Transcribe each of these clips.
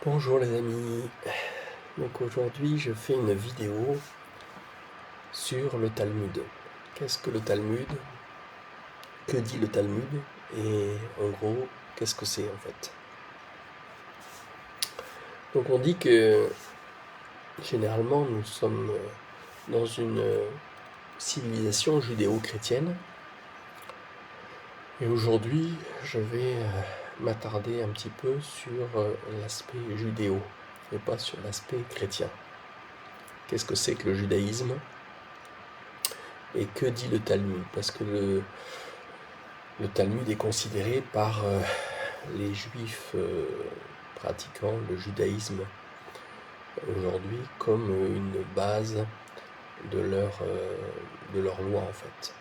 Bonjour les amis, donc aujourd'hui je fais une vidéo sur le Talmud. Qu'est-ce que le Talmud? Que dit le Talmud? Et en gros, qu'est-ce que c'est en fait? Donc on dit que généralement nous sommes dans une civilisation judéo-chrétienne. Et aujourd'hui je vais m'attarder un petit peu sur l'aspect judéo et pas sur l'aspect chrétien. Qu'est-ce que c'est que le judaïsme? Et que dit le Talmud? Parce que le Talmud est considéré par les juifs pratiquant le judaïsme aujourd'hui comme une base de leur loi en fait.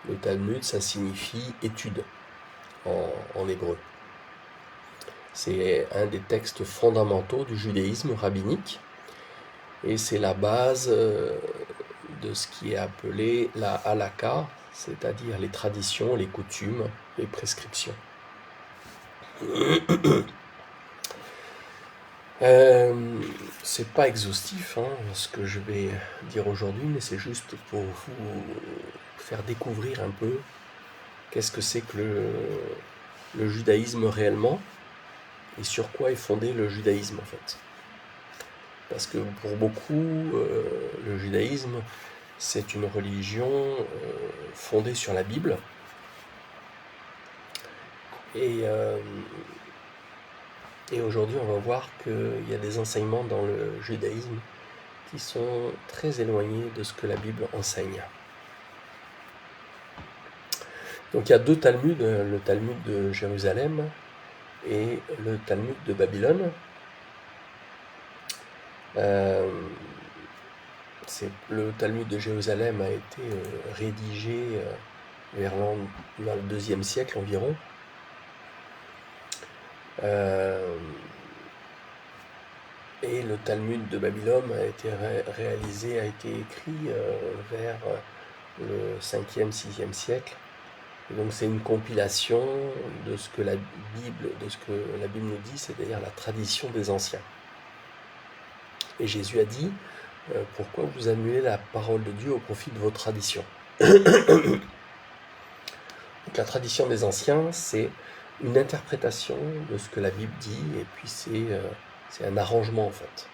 Le Talmud, ça signifie étude en hébreu. C'est un des textes fondamentaux du judaïsme rabbinique et c'est la base de ce qui est appelé la halakha, c'est-à-dire les traditions, les coutumes, les prescriptions. C'est pas exhaustif ce que je vais dire aujourd'hui, mais c'est juste pour vous faire découvrir un peu qu'est-ce que c'est que le judaïsme réellement et sur quoi est fondé le judaïsme en fait. Parce que pour beaucoup, le judaïsme, c'est une religion fondée sur la Bible. Et aujourd'hui, on va voir qu'il y a des enseignements dans le judaïsme qui sont très éloignés de ce que la Bible enseigne. Donc il y a deux Talmuds, le Talmud de Jérusalem et le Talmud de Babylone. Le Talmud de Jérusalem a été rédigé vers le IIe siècle environ. Et le Talmud de Babylone a été écrit vers le 5e, 6e siècle. Et donc c'est une compilation de ce que la Bible nous dit, c'est-à-dire la tradition des anciens. Et Jésus a dit, pourquoi vous annulez la parole de Dieu au profit de vos traditions? Donc la tradition des anciens, c'est une interprétation de ce que la Bible dit, et puis c'est un arrangement en fait.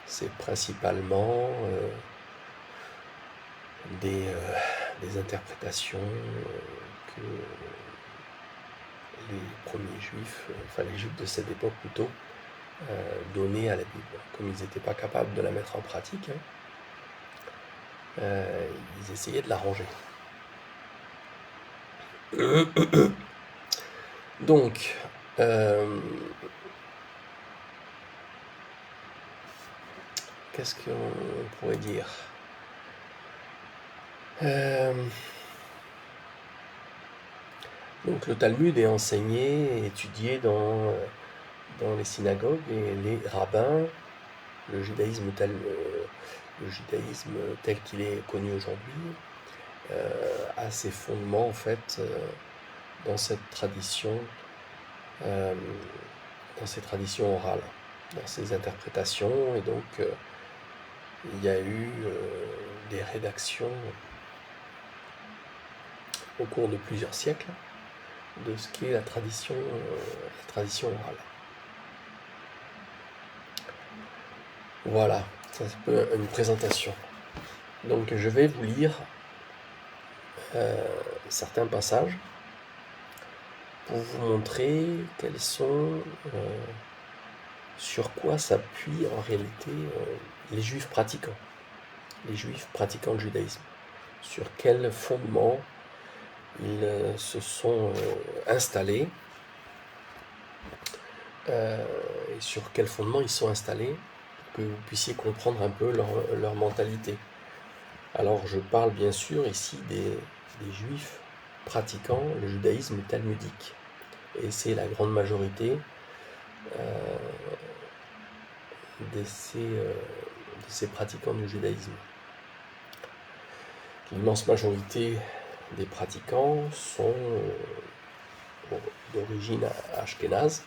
C'est principalement des interprétations que les premiers juifs, enfin les juifs de cette époque plutôt, donnaient à la Bible. Comme ils n'étaient pas capables de la mettre en pratique, ils essayaient de l'arranger. Donc, qu'est-ce qu'on pourrait dire? Donc le Talmud est enseigné et étudié dans les synagogues et les rabbins. Le judaïsme tel qu'il est connu aujourd'hui a ses fondements en fait dans cette tradition, dans ces traditions orales, dans ces interprétations, et donc il y a eu des rédactions au cours de plusieurs siècles de ce qu'est la tradition orale. Voilà, ça c'est une présentation. Donc je vais vous lire certains passages pour vous montrer quels sont, sur quoi s'appuient en réalité les juifs pratiquants le judaïsme, sur quel fondement ils se sont installés, et sur quel fondement ils sont installés, pour que vous puissiez comprendre un peu leur mentalité. Alors je parle bien sûr ici des juifs pratiquant le judaïsme talmudique, et c'est la grande majorité de ces pratiquants du judaïsme. L'immense majorité des pratiquants sont d'origine ashkénaze,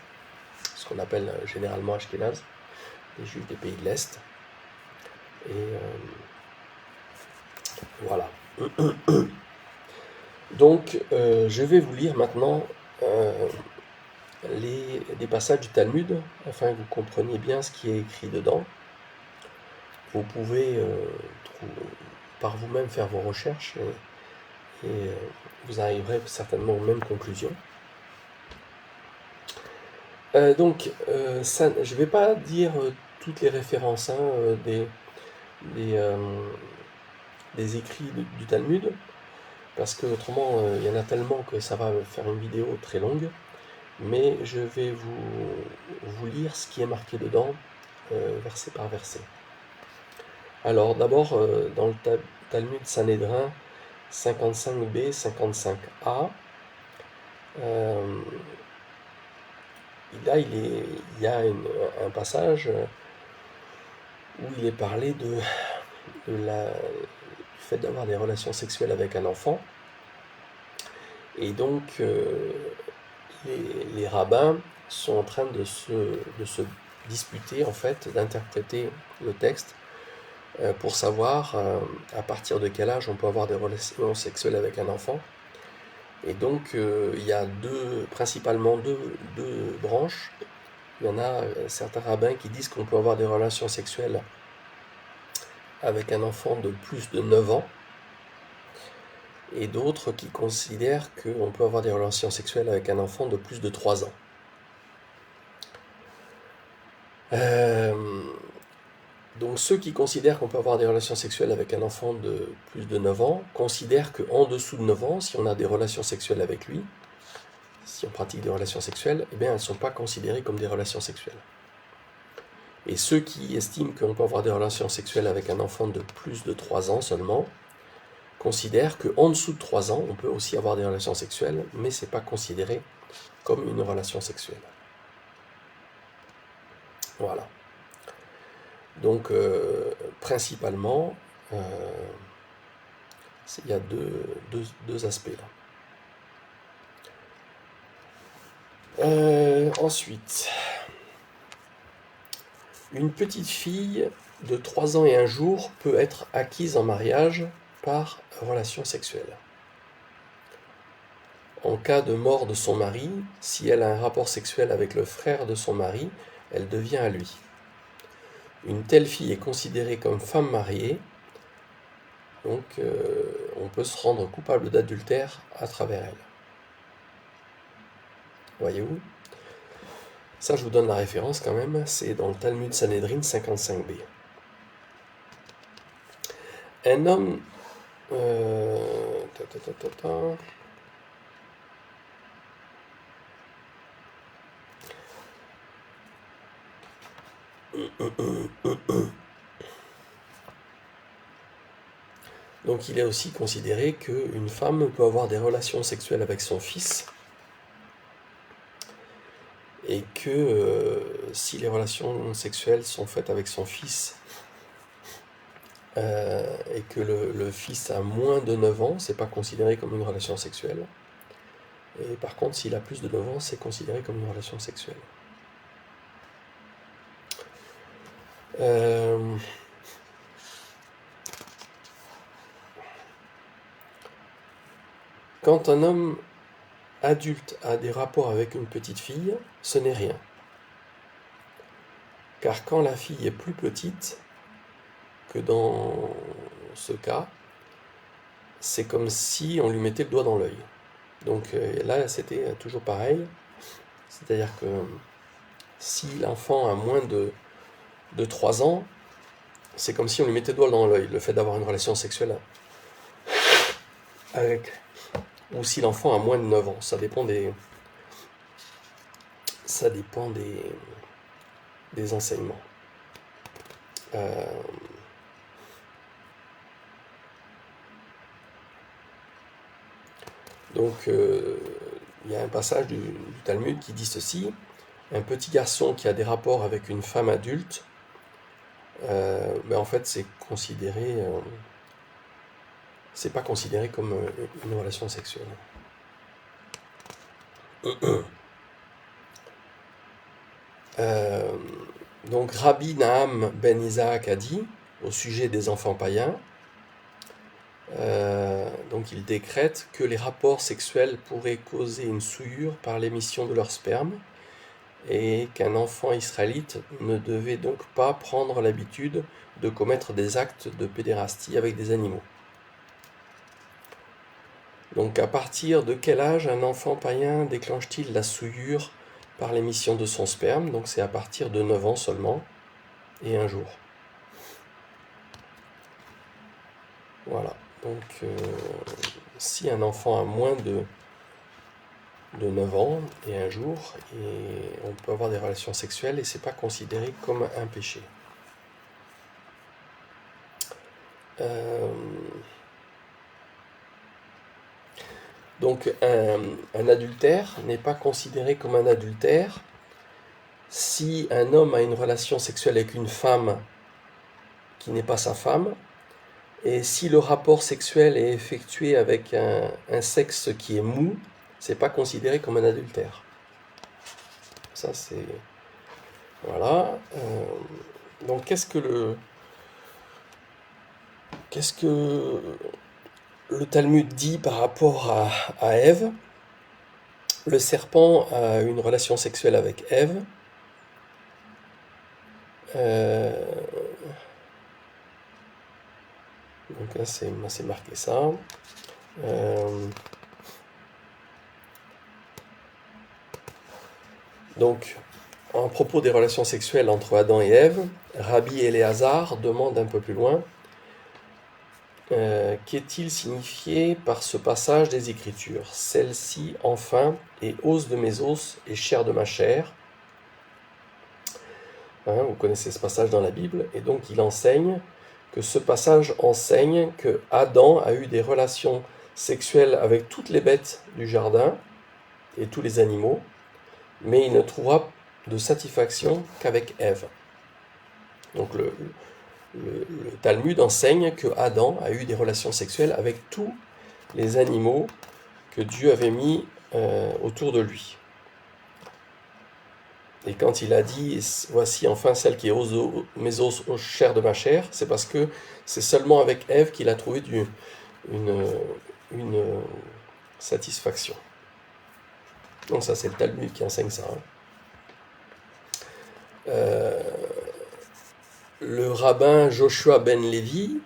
ce qu'on appelle généralement Ashkénazes, les juifs des pays de l'Est. Et voilà. Donc, je vais vous lire maintenant des passages du Talmud, afin que vous compreniez bien ce qui est écrit dedans. Vous pouvez par vous-même faire vos recherches et vous arriverez certainement aux mêmes conclusions. Donc, ça, je ne vais pas dire toutes les références des écrits du Talmud, parce que autrement il y en a tellement que ça va faire une vidéo très longue, mais je vais vous lire ce qui est marqué dedans, verset par verset. Alors d'abord, dans le Talmud Sanhédrin 55b, 55a, là il y a un passage où il est parlé du fait d'avoir des relations sexuelles avec un enfant. Et donc, les rabbins sont en train de se disputer, en fait, d'interpréter le texte pour savoir à partir de quel âge on peut avoir des relations sexuelles avec un enfant. Et donc, il y a principalement deux branches. Il y en a certains rabbins qui disent qu'on peut avoir des relations sexuelles avec un enfant de plus de 9 ans, et d'autres qui considèrent qu'on peut avoir des relations sexuelles avec un enfant de plus de 3 ans. Donc ceux qui considèrent qu'on peut avoir des relations sexuelles avec un enfant de plus de 9 ans considèrent qu'en dessous de 9 ans, si on a des relations sexuelles avec lui, si on pratique des relations sexuelles, eh bien elles ne sont pas considérées comme des relations sexuelles. Et ceux qui estiment qu'on peut avoir des relations sexuelles avec un enfant de plus de 3 ans seulement, considèrent qu'en dessous de 3 ans, on peut aussi avoir des relations sexuelles, mais ce n'est pas considéré comme une relation sexuelle. Voilà. Donc, principalement, il y a deux aspects là. Ensuite, une petite fille de 3 ans et 1 jour peut être acquise en mariage par relation sexuelle. En cas de mort de son mari, si elle a un rapport sexuel avec le frère de son mari, elle devient à lui. Une telle fille est considérée comme femme mariée, donc on peut se rendre coupable d'adultère à travers elle. Voyez-vous ? Ça, je vous donne la référence quand même, c'est dans le Talmud Sanhédrin 55b. Un homme... Donc il est aussi considéré qu'une femme peut avoir des relations sexuelles avec son fils, et que si les relations sexuelles sont faites avec son fils et que le fils a moins de 9 ans, c'est pas considéré comme une relation sexuelle. Et par contre, s'il a plus de 9 ans, c'est considéré comme une relation sexuelle. Quand un homme adulte a des rapports avec une petite fille, ce n'est rien. Car quand la fille est plus petite que dans ce cas, c'est comme si on lui mettait le doigt dans l'œil. Donc là, c'était toujours pareil. C'est-à-dire que si l'enfant a moins de 3 ans, c'est comme si on lui mettait le doigt dans l'œil, le fait d'avoir une relation sexuelle avec... Ou si l'enfant a moins de 9 ans, ça dépend des enseignements. Donc, il y a un passage du Talmud qui dit ceci: un petit garçon qui a des rapports avec une femme adulte, en fait, c'est pas considéré comme une relation sexuelle. Donc Rabbi Naham ben Isaac a dit au sujet des enfants païens, donc il décrète que les rapports sexuels pourraient causer une souillure par l'émission de leur sperme et qu'un enfant israélite ne devait donc pas prendre l'habitude de commettre des actes de pédérastie avec des animaux. Donc à partir de quel âge un enfant païen déclenche-t-il la souillure par l'émission de son sperme? Donc c'est à partir de 9 ans seulement et un jour. Voilà. Donc si un enfant a moins de 9 ans et un jour, et on peut avoir des relations sexuelles et c'est pas considéré comme un péché. Donc un adultère n'est pas considéré comme un adultère si un homme a une relation sexuelle avec une femme qui n'est pas sa femme, et si le rapport sexuel est effectué avec un sexe qui est mou, c'est pas considéré comme un adultère. Ça c'est... Voilà. Donc qu'est-ce que le Talmud dit par rapport à Ève? Le serpent a une relation sexuelle avec Ève. Donc là, c'est marqué ça. Donc, en propos des relations sexuelles entre Adam et Ève, Rabbi Éléazar demande un peu plus loin qu'est-il signifié par ce passage des Écritures? Celle-ci, enfin, est os de mes os et chair de ma chair. Vous connaissez ce passage dans la Bible, et donc il enseigne que ce passage enseigne que Adam a eu des relations sexuelles avec toutes les bêtes du jardin et tous les animaux, mais il ne trouvera de satisfaction qu'avec Ève. Donc le Talmud enseigne que Adam a eu des relations sexuelles avec tous les animaux que Dieu avait mis autour de lui. Et quand il a dit « Voici enfin celle qui est os de mes os, chair de ma chair », c'est parce que c'est seulement avec Ève qu'il a trouvé une satisfaction. Donc ça, c'est le Talmud qui enseigne ça. Le rabbin Joshua ben Lévi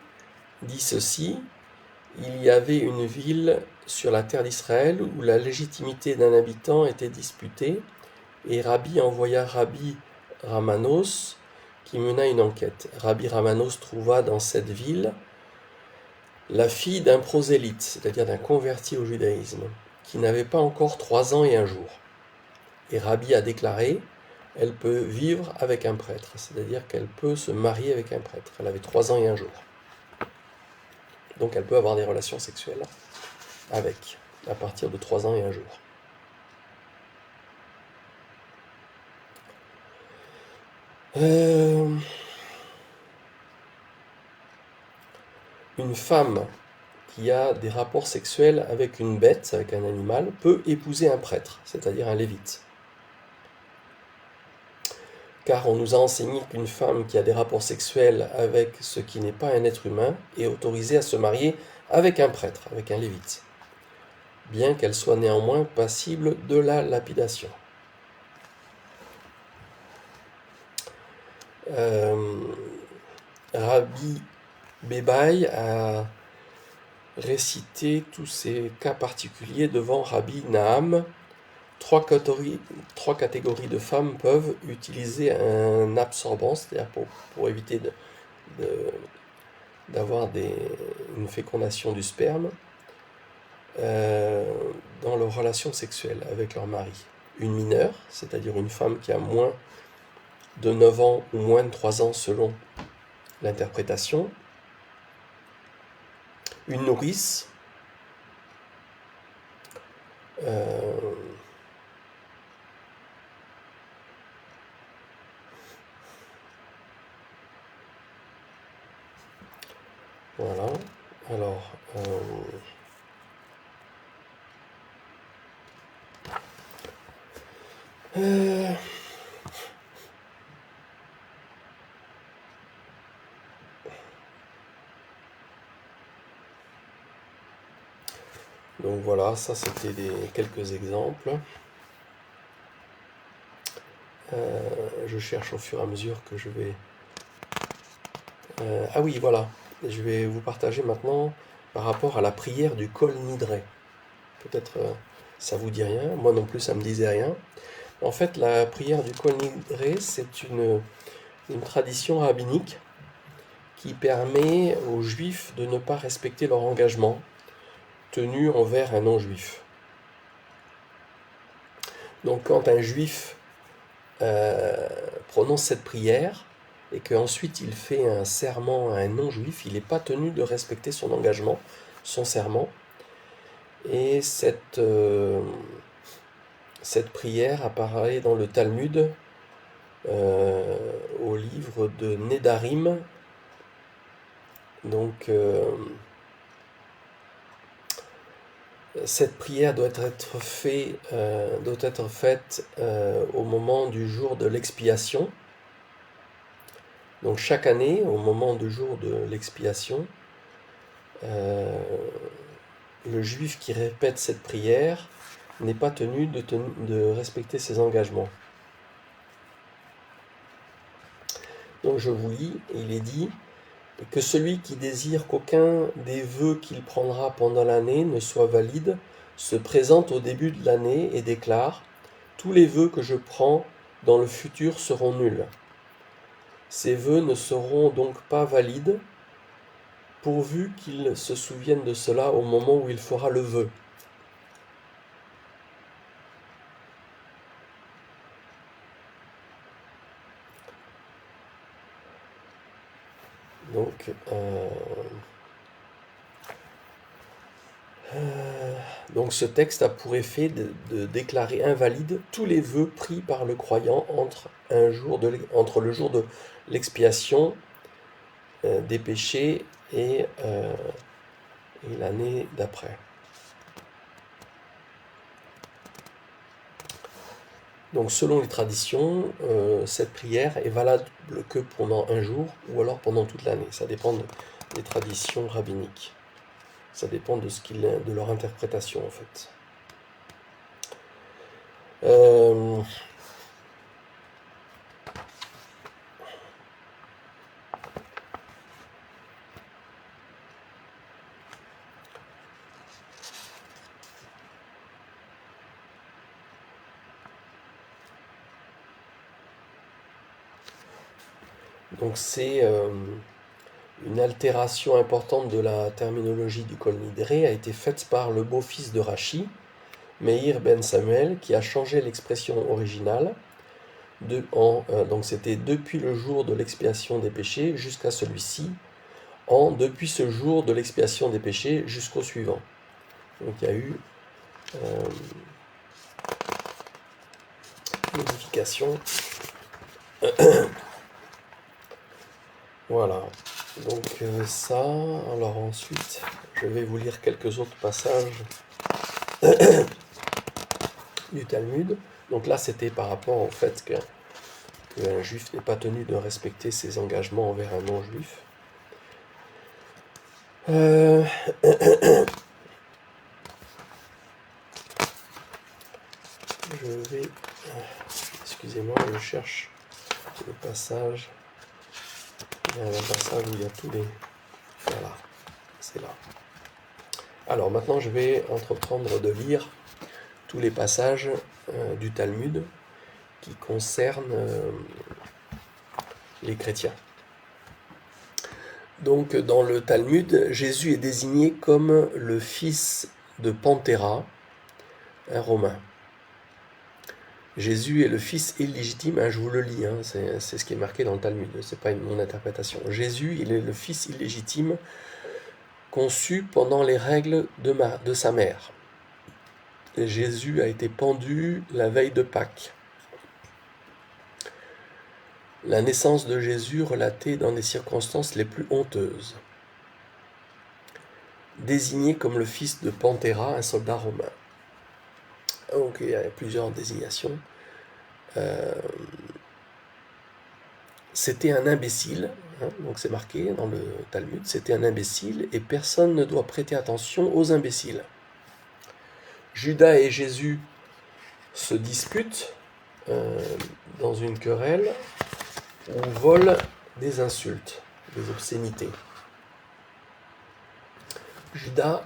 dit ceci: « Il y avait une ville sur la terre d'Israël où la légitimité d'un habitant était disputée, et Rabbi envoya Rabbi Ramanos qui mena une enquête. Rabbi Ramanos trouva dans cette ville la fille d'un prosélyte, c'est-à-dire d'un converti au judaïsme, qui n'avait pas encore 3 ans et un jour. Et Rabbi a déclaré: elle peut vivre avec un prêtre, c'est-à-dire qu'elle peut se marier avec un prêtre. Elle avait 3 ans et un jour. Donc elle peut avoir des relations sexuelles avec, à partir de 3 ans et un jour. Une femme qui a des rapports sexuels avec une bête, avec un animal, peut épouser un prêtre, c'est-à-dire un lévite. Car on nous a enseigné qu'une femme qui a des rapports sexuels avec ce qui n'est pas un être humain est autorisée à se marier avec un prêtre, avec un lévite, bien qu'elle soit néanmoins passible de la lapidation. Rabbi Bebaï a récité tous ces cas particuliers devant Rabbi Naham. 3 catégories de femmes peuvent utiliser un absorbant, c'est-à-dire pour éviter d'avoir une fécondation du sperme dans leurs relations sexuelles avec leur mari. Une mineure, c'est-à-dire une femme qui a moins de 9 ans ou moins de 3 ans selon l'interprétation. Une nourrice, voilà. Alors, Donc voilà, ça c'était quelques exemples. Je cherche au fur et à mesure que je vais... ah oui, voilà. Je vais vous partager maintenant par rapport à la prière du Kol Nidré. Peut-être ça vous dit rien, moi non plus ça me disait rien. En fait, la prière du Kol Nidré, c'est une tradition rabbinique qui permet aux juifs de ne pas respecter leur engagement tenu envers un non-juif. Donc quand un juif prononce cette prière et qu'ensuite il fait un serment à un non-juif, il n'est pas tenu de respecter son engagement, son serment. Et cette prière apparaît dans le Talmud, au livre de Nedarim. Donc cette prière doit être faite au moment du jour de l'expiation. Donc chaque année, au moment du jour de l'expiation, le juif qui répète cette prière n'est pas tenu de respecter ses engagements. Donc je vous lis, il est dit que celui qui désire qu'aucun des vœux qu'il prendra pendant l'année ne soit valide se présente au début de l'année et déclare « Tous les vœux que je prends dans le futur seront nuls. Ces vœux ne seront donc pas valides pourvu qu'il se souvienne de cela au moment où il fera le vœu. » Donc ce texte a pour effet de déclarer invalide tous les vœux pris par le croyant entre le jour de l'expiation des péchés et l'année d'après. Donc selon les traditions, cette prière est valable que pendant un jour ou alors pendant toute l'année. Ça dépend des traditions rabbiniques. Ça dépend de leur interprétation en fait. Donc c'est une altération importante de la terminologie du Kol Nidré a été faite par le beau-fils de Rashi, Meir ben Samuel, qui a changé l'expression originale. Donc c'était depuis le jour de l'expiation des péchés jusqu'à celui-ci, depuis ce jour de l'expiation des péchés jusqu'au suivant. Donc il y a eu modification. Voilà. Donc ça, alors ensuite, je vais vous lire quelques autres passages du Talmud. Donc là, c'était par rapport au fait qu'un juif n'est pas tenu de respecter ses engagements envers un non-juif. Excusez-moi, je cherche le passage. Il y a un passage où il y a tous les... Voilà, c'est là. Alors maintenant, je vais entreprendre de lire tous les passages du Talmud qui concernent les chrétiens. Donc dans le Talmud, Jésus est désigné comme le fils de Panthéra, un Romain. Jésus est le fils illégitime, je vous le lis, c'est ce qui est marqué dans le Talmud, c'est pas mon interprétation. Jésus, il est le fils illégitime conçu pendant les règles de sa mère. Et Jésus a été pendu la veille de Pâques. La naissance de Jésus relatée dans des circonstances les plus honteuses. Désigné comme le fils de Panthéra, un soldat romain. Donc il y a plusieurs désignations. C'était un imbécile, donc c'est marqué dans le Talmud, c'était un imbécile et personne ne doit prêter attention aux imbéciles. Judas et Jésus se disputent dans une querelle où volent des insultes, des obscénités. Judas,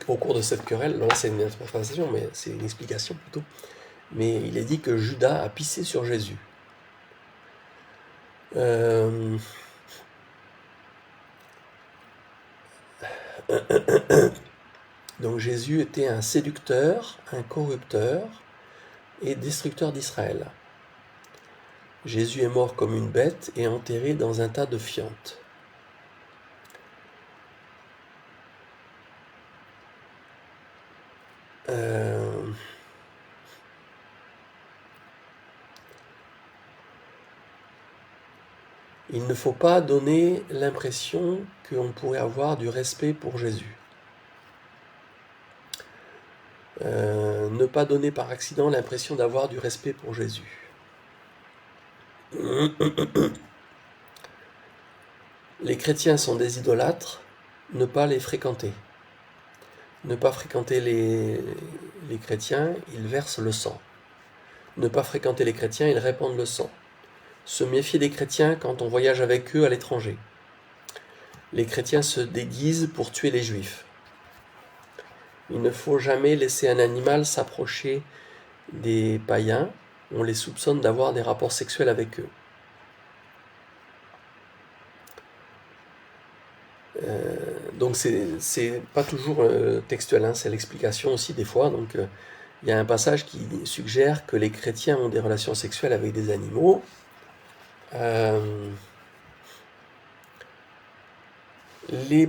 au cours de cette querelle, là c'est une interprétation, mais c'est une explication plutôt, mais il est dit que Judas a pissé sur Jésus. Donc Jésus était un séducteur, un corrupteur et destructeur d'Israël. Jésus est mort comme une bête et enterré dans un tas de fientes. Il ne faut pas donner l'impression qu'on pourrait avoir du respect pour Jésus. Ne pas donner par accident l'impression d'avoir du respect pour Jésus. Les chrétiens sont des idolâtres, ne pas les fréquenter. Ne pas fréquenter les chrétiens, ils versent le sang. Ne pas fréquenter les chrétiens, ils répandent le sang. Se méfier des chrétiens quand on voyage avec eux à l'étranger. Les chrétiens se déguisent pour tuer les juifs. Il ne faut jamais laisser un animal s'approcher des païens. On les soupçonne d'avoir des rapports sexuels avec eux. Donc c'est pas toujours textuel, hein, c'est l'explication aussi des fois. Donc il y a un passage qui suggère que les chrétiens ont des relations sexuelles avec des animaux. Les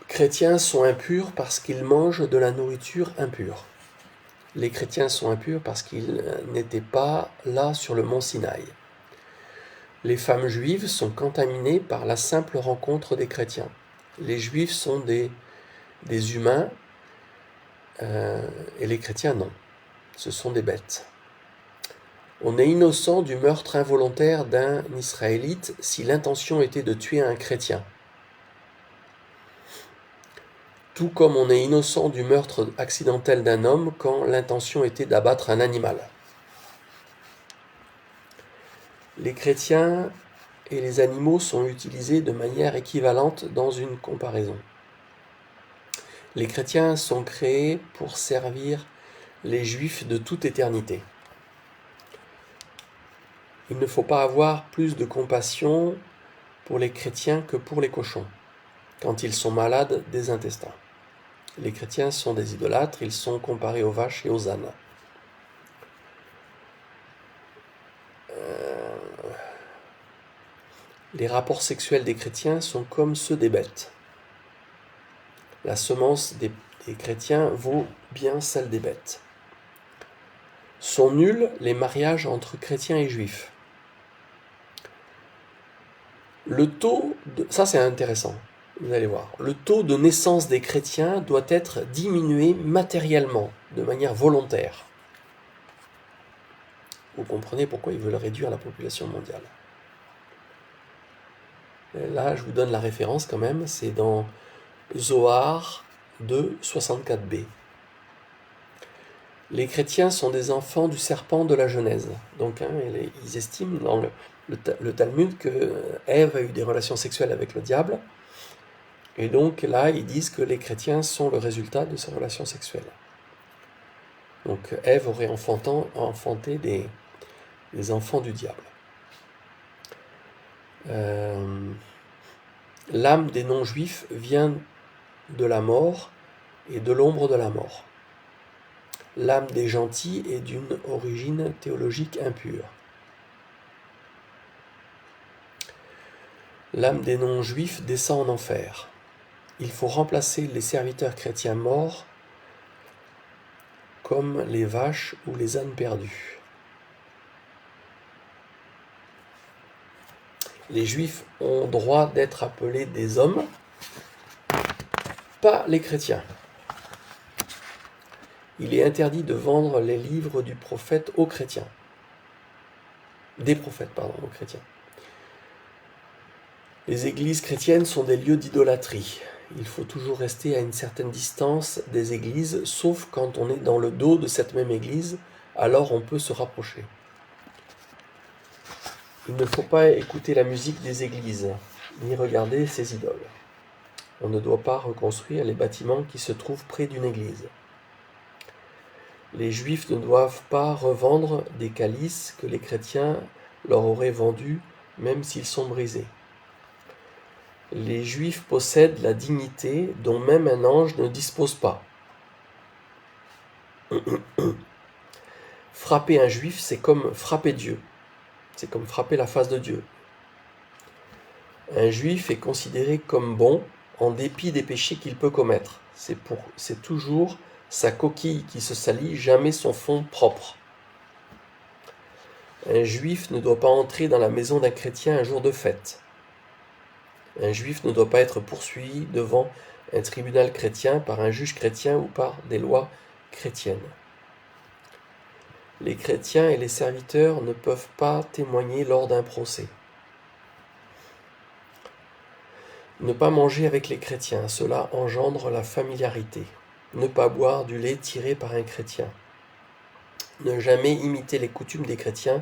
chrétiens sont impurs parce qu'ils mangent de la nourriture impure. Les chrétiens sont impurs parce qu'ils n'étaient pas là sur le mont Sinaï. Les femmes juives sont contaminées par la simple rencontre des chrétiens. Les juifs sont des humains et les chrétiens non. Ce sont des bêtes. On est innocent du meurtre involontaire d'un Israélite si l'intention était de tuer un chrétien. Tout comme on est innocent du meurtre accidentel d'un homme quand l'intention était d'abattre un animal. Les chrétiens et les animaux sont utilisés de manière équivalente dans une comparaison. Les chrétiens sont créés pour servir les juifs de toute éternité. Il ne faut pas avoir plus de compassion pour les chrétiens que pour les cochons, quand ils sont malades des intestins. Les chrétiens sont des idolâtres, ils sont comparés aux vaches et aux ânes. Les rapports sexuels des chrétiens sont comme ceux des bêtes. La semence des chrétiens vaut bien celle des bêtes. Sont nuls les mariages entre chrétiens et juifs. Ça c'est intéressant, vous allez voir. Le taux de naissance des chrétiens doit être diminué matériellement, de manière volontaire. Vous comprenez pourquoi ils veulent réduire la population mondiale. Là, je vous donne la référence quand même, c'est dans Zohar 2, 64b. Les chrétiens sont des enfants du serpent de la Genèse. Donc, ils estiment dans le Talmud que Ève a eu des relations sexuelles avec le diable. Et donc là, ils disent que les chrétiens sont le résultat de ces relations sexuelles. Donc Ève aurait enfanté des enfants du diable. L'âme des non-juifs vient de la mort et de l'ombre de la mort. L'âme des gentils est d'une origine théologique impure. L'âme des non-juifs descend en enfer. Il faut remplacer les serviteurs chrétiens morts comme les vaches ou les ânes perdus. Les juifs ont droit d'être appelés des hommes, pas les chrétiens. Il est interdit de vendre les livres du prophète aux chrétiens. Des prophètes, aux chrétiens. Les églises chrétiennes sont des lieux d'idolâtrie. Il faut toujours rester à une certaine distance des églises, sauf quand on est dans le dos de cette même église, alors on peut se rapprocher. Il ne faut pas écouter la musique des églises, ni regarder ces idoles. On ne doit pas reconstruire les bâtiments qui se trouvent près d'une église. Les Juifs ne doivent pas revendre des calices que les chrétiens leur auraient vendus, même s'ils sont brisés. Les Juifs possèdent la dignité dont même un ange ne dispose pas. Frapper un Juif, c'est comme frapper Dieu. C'est comme frapper la face de Dieu. Un Juif est considéré comme bon en dépit des péchés qu'il peut commettre. C'est toujours sa coquille qui se salit, jamais son fond propre. Un Juif ne doit pas entrer dans la maison d'un chrétien un jour de fête. Un Juif ne doit pas être poursuivi devant un tribunal chrétien par un juge chrétien ou par des lois chrétiennes. Les chrétiens et les serviteurs ne peuvent pas témoigner lors d'un procès. Ne pas manger avec les chrétiens, cela engendre la familiarité. Ne pas boire du lait tiré par un chrétien. Ne jamais imiter les coutumes des chrétiens,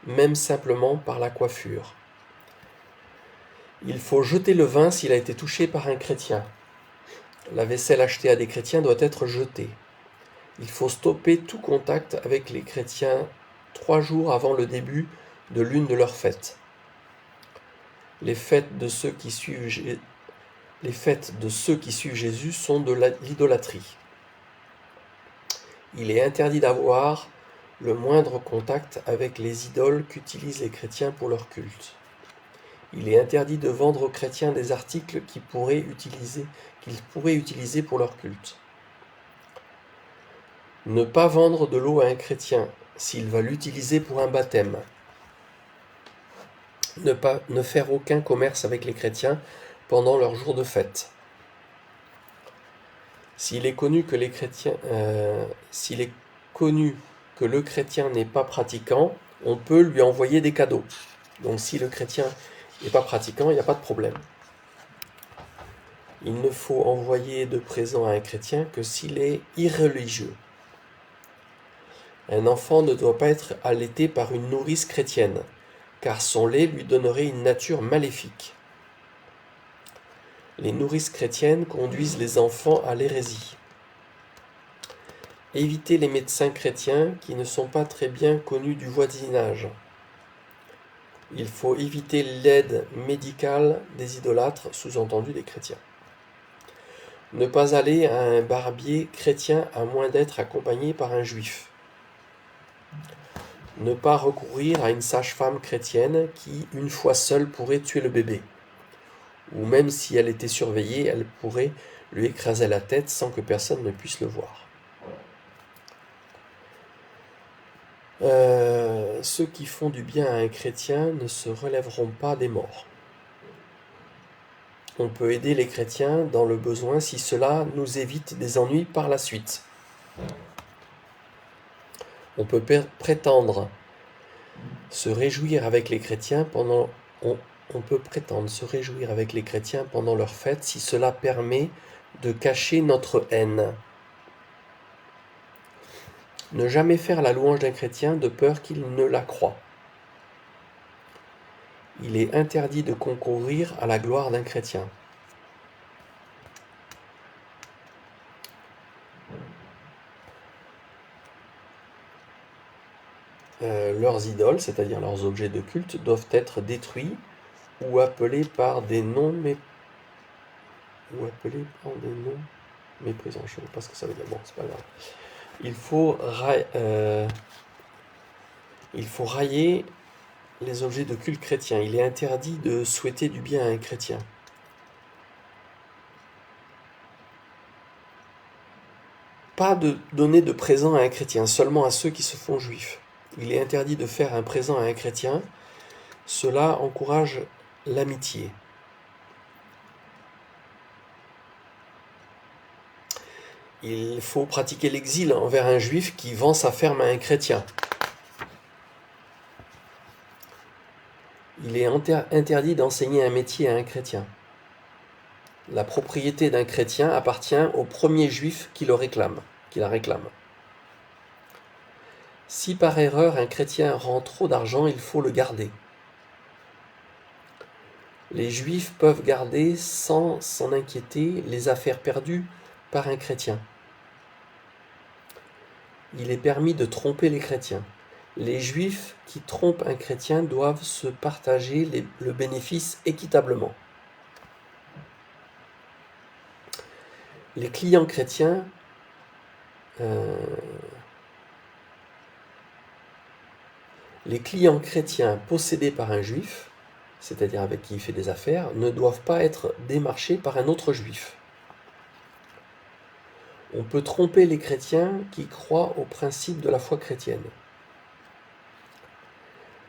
même simplement par la coiffure. Il faut jeter le vin s'il a été touché par un chrétien. La vaisselle achetée à des chrétiens doit être jetée. Il faut stopper tout contact avec les chrétiens 3 jours avant le début de l'une de leurs fêtes. Les fêtes de ceux qui suivent Jésus sont de l'idolâtrie. Il est interdit d'avoir le moindre contact avec les idoles qu'utilisent les chrétiens pour leur culte. Il est interdit de vendre aux chrétiens des articles qu'ils pourraient utiliser pour leur culte. Ne pas vendre de l'eau à un chrétien s'il va l'utiliser pour un baptême. Ne faire aucun commerce avec les chrétiens pendant leur jour de fête. S'il est connu que le chrétien n'est pas pratiquant, on peut lui envoyer des cadeaux. Donc si le chrétien n'est pas pratiquant, il n'y a pas de problème. Il ne faut envoyer de présents à un chrétien que s'il est irreligieux. Un enfant ne doit pas être allaité par une nourrice chrétienne, car son lait lui donnerait une nature maléfique. Les nourrices chrétiennes conduisent les enfants à l'hérésie. Évitez les médecins chrétiens qui ne sont pas très bien connus du voisinage. Il faut éviter l'aide médicale des idolâtres, sous-entendu des chrétiens. Ne pas aller à un barbier chrétien à moins d'être accompagné par un juif. Ne pas recourir à une sage-femme chrétienne qui, une fois seule, pourrait tuer le bébé. Ou même si elle était surveillée, elle pourrait lui écraser la tête sans que personne ne puisse le voir. Ceux qui font du bien à un chrétien ne se relèveront pas des morts. On peut aider les chrétiens dans le besoin si cela nous évite des ennuis par la suite. On peut prétendre se réjouir avec les chrétiens pendant leur fête si cela permet de cacher notre haine. Ne jamais faire la louange d'un chrétien de peur qu'il ne la croie. Il est interdit de concourir à la gloire d'un chrétien. Leurs idoles, c'est-à-dire leurs objets de culte, doivent être détruits ou appelés par des noms méprisants. Je ne sais pas ce que ça veut dire. Bon, c'est pas grave. Il faut railler les objets de culte chrétiens. Il est interdit de souhaiter du bien à un chrétien. Pas de donner de présent à un chrétien, seulement à ceux qui se font juifs. Il est interdit de faire un présent à un chrétien. Cela encourage l'amitié. Il faut pratiquer l'exil envers un juif qui vend sa ferme à un chrétien. Il est interdit d'enseigner un métier à un chrétien. La propriété d'un chrétien appartient au premier juif qui la réclame. Si par erreur un chrétien rend trop d'argent, il faut le garder. Les juifs peuvent garder sans s'en inquiéter les affaires perdues par un chrétien. Il est permis de tromper les chrétiens. Les juifs qui trompent un chrétien doivent se partager le bénéfice équitablement. Les clients chrétiens possédés par un juif, c'est-à-dire avec qui il fait des affaires, ne doivent pas être démarchés par un autre juif. On peut tromper les chrétiens qui croient au principe de la foi chrétienne.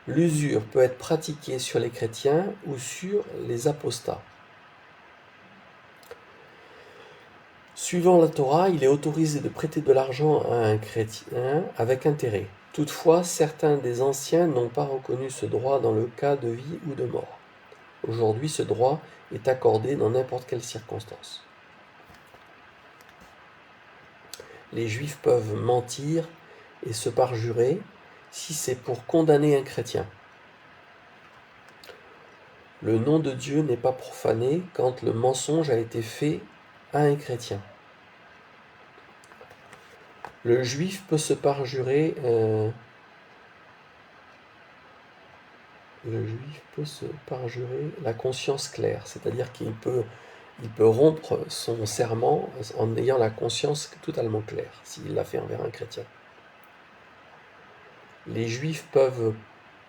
L'usure peut être pratiquée sur les chrétiens ou sur les apostats. Suivant la Torah, il est autorisé de prêter de l'argent à un chrétien avec intérêt. Toutefois, certains des anciens n'ont pas reconnu ce droit dans le cas de vie ou de mort. Aujourd'hui, ce droit est accordé dans n'importe quelle circonstance. Les Juifs peuvent mentir et se parjurer si c'est pour condamner un chrétien. Le nom de Dieu n'est pas profané quand le mensonge a été fait à un chrétien. Le juif peut se parjurer la conscience claire, c'est-à-dire qu'il peut rompre son serment en ayant la conscience totalement claire, s'il l'a fait envers un chrétien. Les juifs peuvent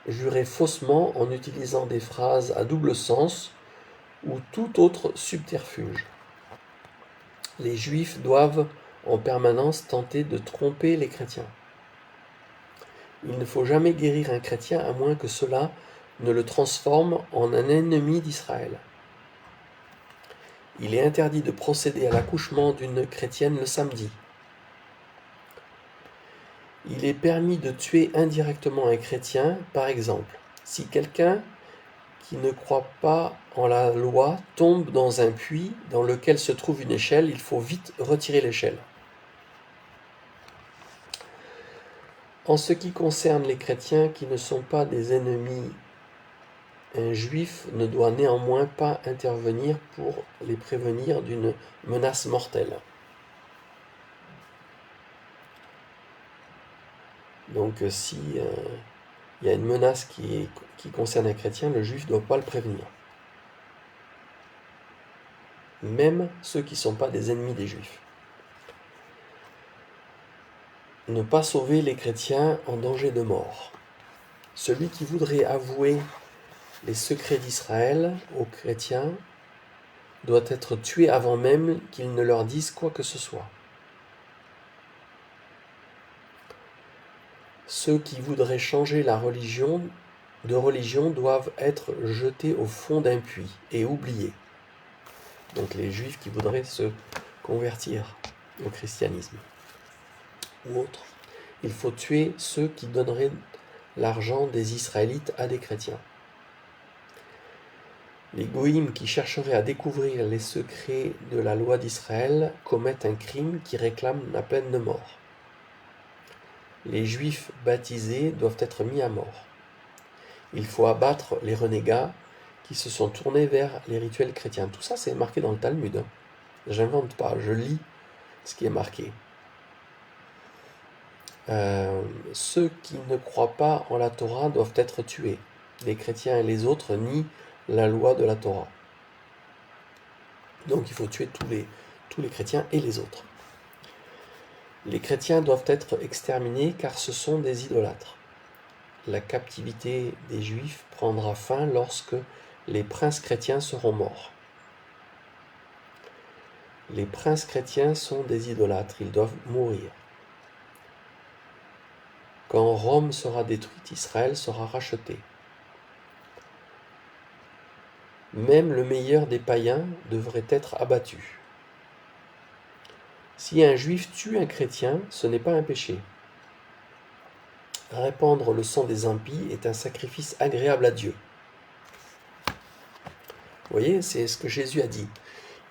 jurer faussement en utilisant des phrases à double sens ou tout autre subterfuge. Les juifs doivent en permanence tenter de tromper les chrétiens. Il ne faut jamais guérir un chrétien à moins que cela ne le transforme en un ennemi d'Israël. Il est interdit de procéder à l'accouchement d'une chrétienne le samedi. Il est permis de tuer indirectement un chrétien, par exemple, si quelqu'un qui ne croit pas en la loi tombe dans un puits dans lequel se trouve une échelle, il faut vite retirer l'échelle. En ce qui concerne les chrétiens qui ne sont pas des ennemis, un juif ne doit néanmoins pas intervenir pour les prévenir d'une menace mortelle. Donc si il y a une menace qui concerne un chrétien, le juif ne doit pas le prévenir. Même ceux qui ne sont pas des ennemis des juifs. Ne pas sauver les chrétiens en danger de mort. Celui qui voudrait avouer les secrets d'Israël aux chrétiens doit être tué avant même qu'ils ne leur disent quoi que ce soit. Ceux qui voudraient changer de religion doivent être jetés au fond d'un puits et oubliés. Donc les juifs qui voudraient se convertir au christianisme ou autre. Il faut tuer ceux qui donneraient l'argent des Israélites à des chrétiens. Les goïms qui chercheraient à découvrir les secrets de la loi d'Israël commettent un crime qui réclame la peine de mort. Les juifs baptisés doivent être mis à mort. Il faut abattre les renégats qui se sont tournés vers les rituels chrétiens. Tout ça, c'est marqué dans le Talmud. J'invente pas, je lis ce qui est marqué. Ceux qui ne croient pas en la Torah doivent être tués. Les chrétiens et les autres nient la loi de la Torah. Donc il faut tuer tous les chrétiens et les autres. Les chrétiens doivent être exterminés car ce sont des idolâtres. La captivité des Juifs prendra fin lorsque les princes chrétiens seront morts. Les princes chrétiens sont des idolâtres, ils doivent mourir. Quand Rome sera détruite, Israël sera racheté. Même le meilleur des païens devrait être abattu. Si un juif tue un chrétien, ce n'est pas un péché. Répandre le sang des impies est un sacrifice agréable à Dieu. Vous voyez, c'est ce que Jésus a dit.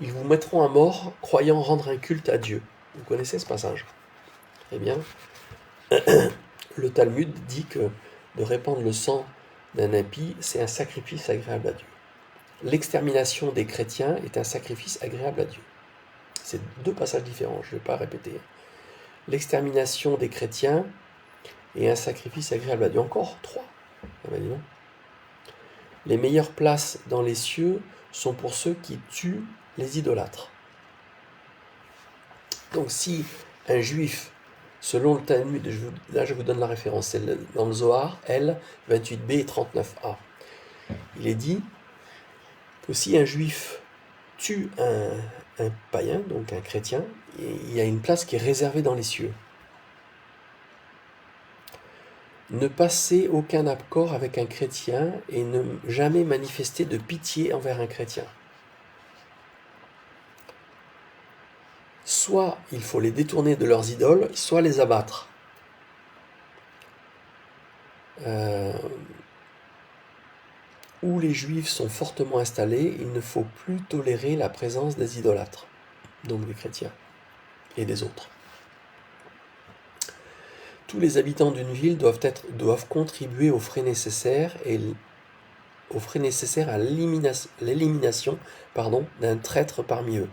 ils vous mettront à mort, croyant rendre un culte à Dieu. Vous connaissez ce passage? Eh bien, le Talmud dit que de répandre le sang d'un impie, c'est un sacrifice agréable à Dieu. L'extermination des chrétiens est un sacrifice agréable à Dieu. C'est deux passages différents, je ne vais pas répéter. L'extermination des chrétiens est un sacrifice agréable à Dieu. Encore trois. Les meilleures places dans les cieux sont pour ceux qui tuent les idolâtres. Donc si un juif, selon le Talmud, là je vous donne la référence, c'est dans le Zohar, L 28b et 39a, il est dit que si un juif tue un païen, donc un chrétien, il y a une place qui est réservée dans les cieux. Ne passer aucun accord avec un chrétien et ne jamais manifester de pitié envers un chrétien. Soit il faut les détourner de leurs idoles, soit les abattre. Où les juifs sont fortement installés, il ne faut plus tolérer la présence des idolâtres, donc des chrétiens et des autres. Tous les habitants d'une ville doivent contribuer aux frais nécessaires à l'élimination d'un traître parmi eux.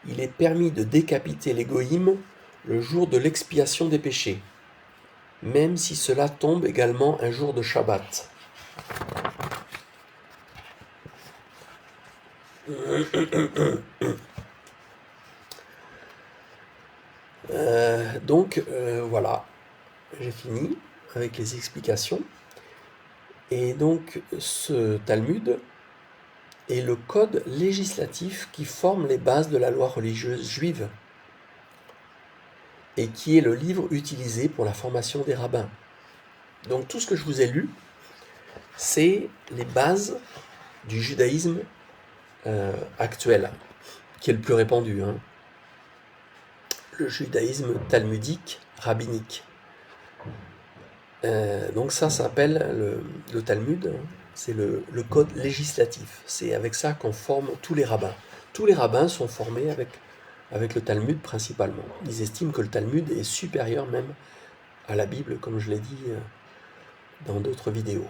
Il est permis de décapiter les goïms le jour de l'expiation des péchés, même si cela tombe également un jour de Shabbat. Voilà, j'ai fini avec les explications. Et donc ce Talmud est le code législatif qui forme les bases de la loi religieuse juive et qui est le livre utilisé pour la formation des rabbins. Donc tout ce que je vous ai lu, c'est les bases du judaïsme actuel, qui est le plus répandu, hein. Le judaïsme talmudique, rabbinique. Donc ça s'appelle le Talmud, hein, c'est le code législatif. C'est avec ça qu'on forme tous les rabbins. Tous les rabbins sont formés avec le Talmud principalement. Ils estiment que le Talmud est supérieur même à la Bible, comme je l'ai dit dans d'autres vidéos.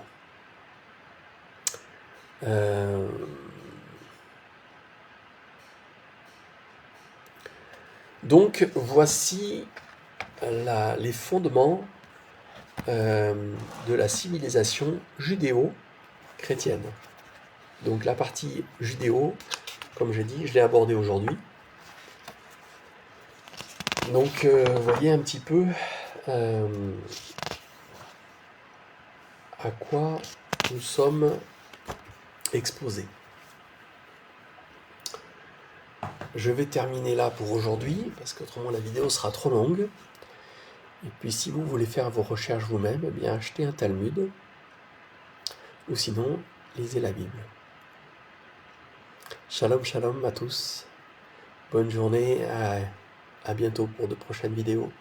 Donc voici les fondements de la civilisation judéo-chrétienne. Donc la partie judéo, comme j'ai dit, je l'ai abordée aujourd'hui. Donc vous voyez un petit peu à quoi nous sommes exposés. Je vais terminer là pour aujourd'hui, parce qu'autrement la vidéo sera trop longue. Et puis si vous voulez faire vos recherches vous-même, eh bien achetez un Talmud, ou sinon lisez la Bible. Shalom, shalom à tous. Bonne journée, à bientôt pour de prochaines vidéos.